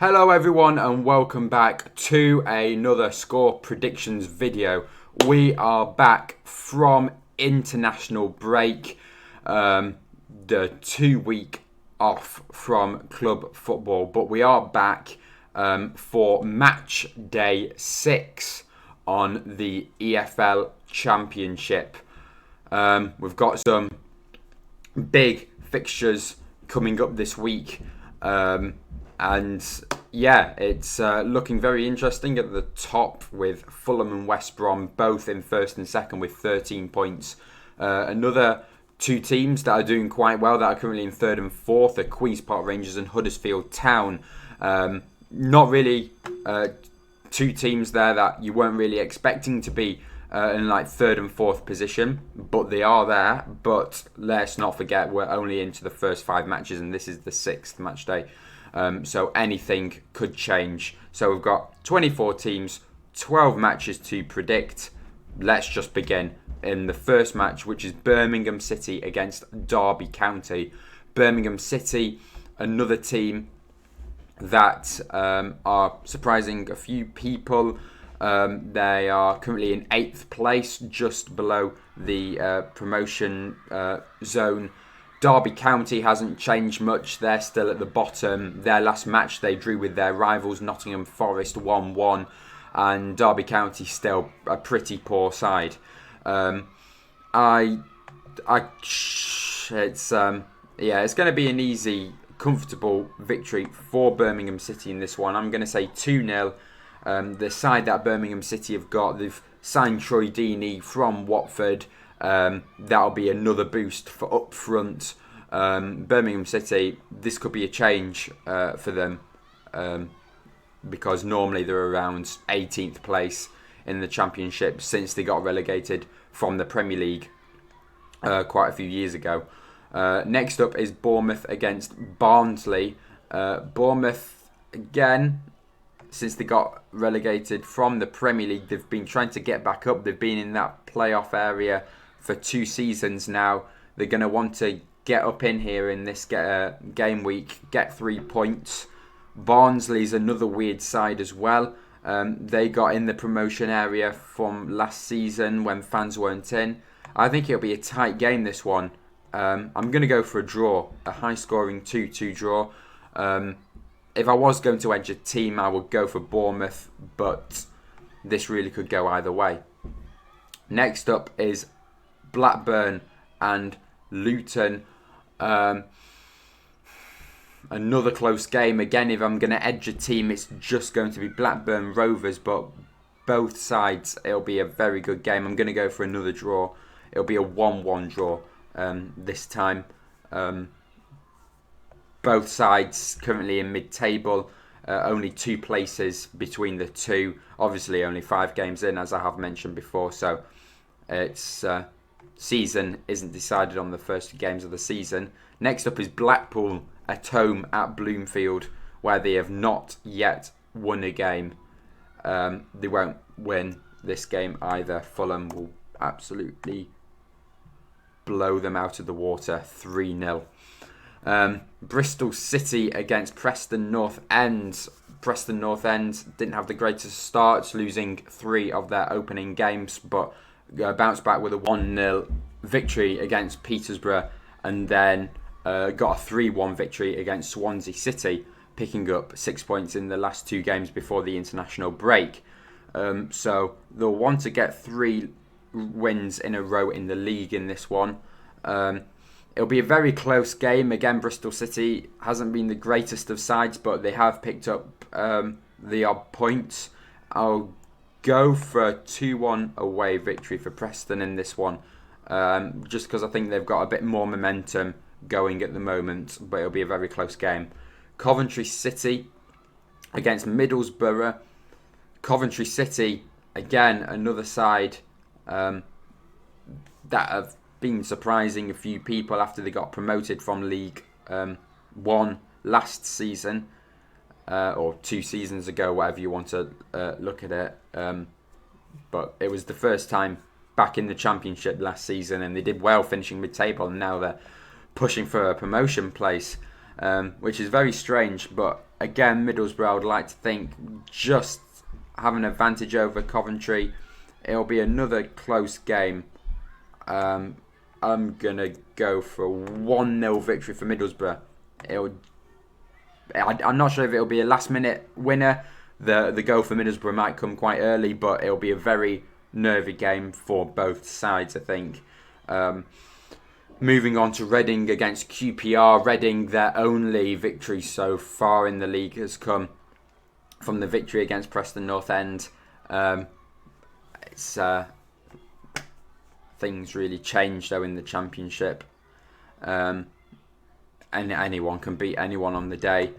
Hello everyone and welcome back to another score predictions video. We are back from international break, the 2 week off from club football, but we are back for match day 6 on the EFL Championship. We've got some big fixtures coming up this week. And yeah, it's looking very interesting at the top with Fulham and West Brom both in first and second with 13 points. Another two teams that are doing quite well that are currently in third and fourth are Queen's Park Rangers and Huddersfield Town. Not really two teams there that you weren't really expecting to be in like third and fourth position, but they are there. But let's not forget we're only into the first 5 matches and this is the 6th match day. So anything could change. So we've got 24 teams, 12 matches to predict. Let's just begin in the first match, which is Birmingham City against Derby County. Birmingham City, another team that are surprising a few people. They are currently in 8th place, just below the promotion zone. Derby County hasn't changed much. They're still at the bottom. Their last match they drew with their rivals Nottingham Forest 1-1, and Derby County still a pretty poor side. It's going to be an easy, comfortable victory for Birmingham City in this one. I'm going to say 2-0. The side that Birmingham City have got, they've signed Troy Deeney from Watford. That'll be another boost for up front. Birmingham City, this could be a change for them because normally they're around 18th place in the Championship since they got relegated from the Premier League quite a few years ago. Next up is Bournemouth against Barnsley. Bournemouth, again, since they got relegated from the Premier League, they've been trying to get back up. They've been in that playoff area for 2 seasons now. They're going to want to get up in here in this game week, get 3 points. Barnsley's another weird side as well. They got in the promotion area from last season when fans weren't in. I think it'll be a tight game, this one. I'm going to go for a draw, a high-scoring 2-2 draw. If I was going to edge a team, I would go for Bournemouth, but this really could go either way. Next up is Blackburn and Luton. Another close game. Again, if I'm going to edge a team, it's just going to be Blackburn Rovers, but both sides, it'll be a very good game. I'm going to go for another draw. It'll be a 1-1 draw this time. Both sides currently in mid-table, only 2 places between the two. Obviously, only 5 games in, as I have mentioned before. So, it's season isn't decided on the first 2 games of the season. Next up is Blackpool at home at Bloomfield, where they have not yet won a game. They won't win this game either. Fulham will absolutely blow them out of the water, 3-0. Bristol City against Preston North End. Preston North End didn't have the greatest starts, losing 3 of their opening games, but bounced back with a 1-0 victory against Peterborough, and then got a 3-1 victory against Swansea City, picking up 6 points in the last 2 games before the international break. So they'll want to get 3 wins in a row in the league in this one. It'll be a very close game. Again, Bristol City hasn't been the greatest of sides, but they have picked up the odd points. I'll go for a 2-1 away victory for Preston in this one, just because I think they've got a bit more momentum going at the moment, but it'll be a very close game. Coventry City against Middlesborough. Coventry City, again, another side that have been surprising a few people after they got promoted from League 1 last season, or 2 seasons ago, whatever you want to look at it. But it was the first time back in the Championship last season, and they did well finishing mid-table, and now they're pushing for a promotion place, which is very strange. But again, Middlesbrough, I would like to think, just have an advantage over Coventry. It'll be another close game. I'm going to go for a 1-0 victory for Middlesbrough. I'm not sure if it'll be a last-minute winner. The goal for Middlesbrough might come quite early, but it'll be a very nervy game for both sides, I think. Moving on to Reading against QPR. Reading, their only victory so far in the league has come from the victory against Preston North End. Things really changed though in the Championship. And anyone can beat anyone on the day.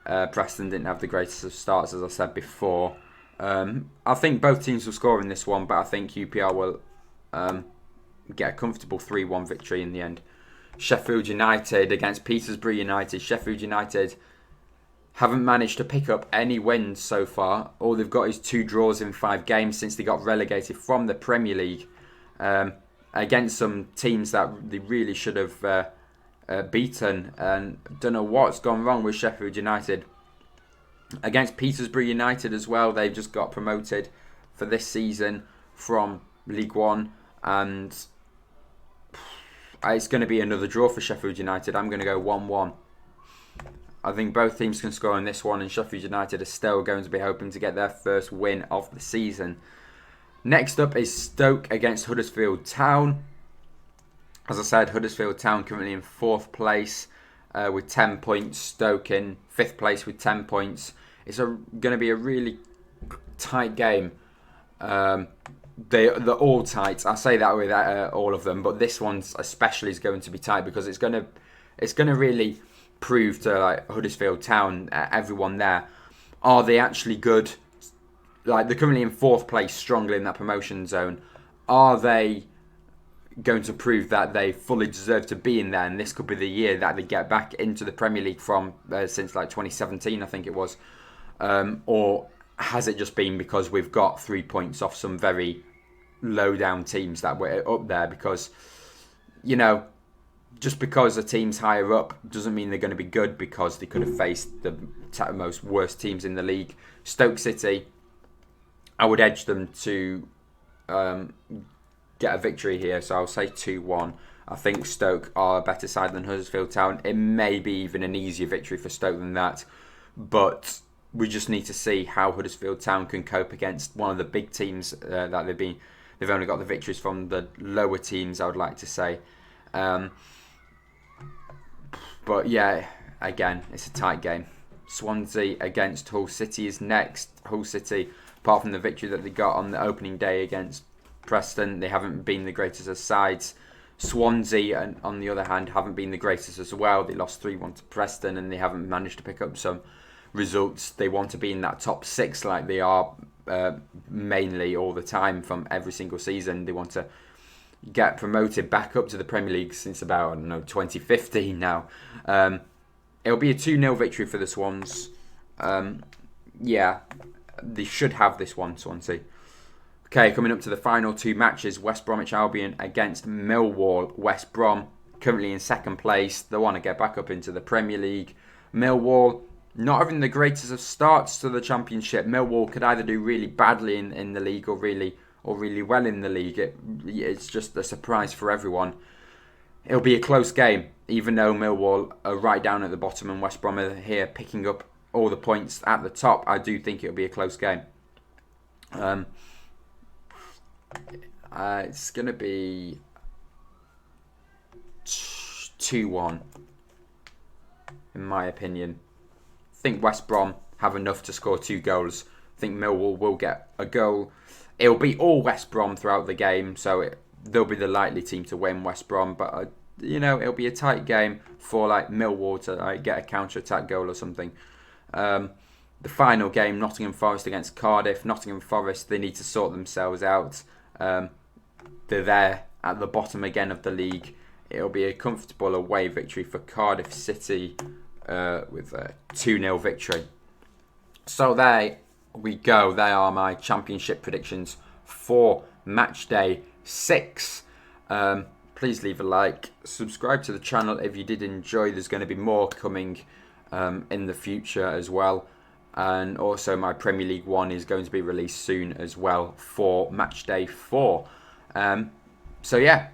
Preston didn't have the greatest of starts, as I said before. I think both teams will score in this one, but I think QPR will get a comfortable 3-1 victory in the end. Sheffield United against Peterborough United. Sheffield United haven't managed to pick up any wins so far. All they've got is 2 draws in 5 games since they got relegated from the Premier League. Against some teams that they really should have beaten, and don't know what's gone wrong with Sheffield United. Against Peterborough United as well, they've just got promoted for this season from League One, and it's going to be another draw for Sheffield United. I'm going to go 1-1. I think both teams can score in this one, and Sheffield United are still going to be hoping to get their first win of the season. Next up is Stoke against Huddersfield Town. As I said, Huddersfield Town currently in 4th place with 10 points. Stoke in 5th place with 10 points. It's going to be a really tight game. They're all tight. I say that with all of them, but this one especially is going to be tight because it's going to really prove to Huddersfield Town, everyone there, are they actually good? They're currently in 4th place, strongly in that promotion zone. Are they going to prove that they fully deserve to be in there, and this could be the year that they get back into the Premier League from since 2017, I think it was, or has it just been because we've got 3 points off some very low down teams that were up there? Because just because a team's higher up doesn't mean they're going to be good, because they could have faced the most worst teams in the league. Stoke City, I would edge them to get a victory here, so I'll say 2-1. I think Stoke are a better side than Huddersfield Town. It may be even an easier victory for Stoke than that, but we just need to see how Huddersfield Town can cope against one of the big teams that they've only got the victories from the lower teams, I would like to say. But yeah, again, it's a tight game. Swansea against Hull City is next. Hull City, apart from the victory that they got on the opening day against Preston, they haven't been the greatest of sides. Swansea, on the other hand, haven't been the greatest as well. They lost 3-1 to Preston, and they haven't managed to pick up some results. They want to be in that top 6 like they are mainly all the time from every single season. They want to get promoted back up to the Premier League since about, 2015 now. It'll be a 2-0 victory for the Swans. Yeah, they should have this one, Swansea. Okay, coming up to the final 2 matches, West Bromwich Albion against Millwall. West Brom, currently in 2nd place. They want to get back up into the Premier League. Millwall, not having the greatest of starts to the Championship. Millwall could either do really badly in the league or really well in the league. It's just a surprise for everyone. It'll be a close game, even though Millwall are right down at the bottom and West Brom are here picking up all the points at the top. I do think it'll be a close game. It's going to be 2-1, in my opinion. I think West Brom have enough to score 2 goals. I think Millwall will get a goal. It'll be all West Brom throughout the game, so they'll be the likely team to win, West Brom. But, it'll be a tight game for Millwall to get a counter-attack goal or something. The final game, Nottingham Forest against Cardiff. Nottingham Forest, they need to sort themselves out. They're there at the bottom again of the league. It'll be a comfortable away victory for Cardiff City with a 2-0 victory. So there we go. They are my Championship predictions for Matchday 6. Please leave a like. Subscribe to the channel if you did enjoy. There's going to be more coming in the future as well. And also my Premier League 1 is going to be released soon as well for Matchday 4. So yeah,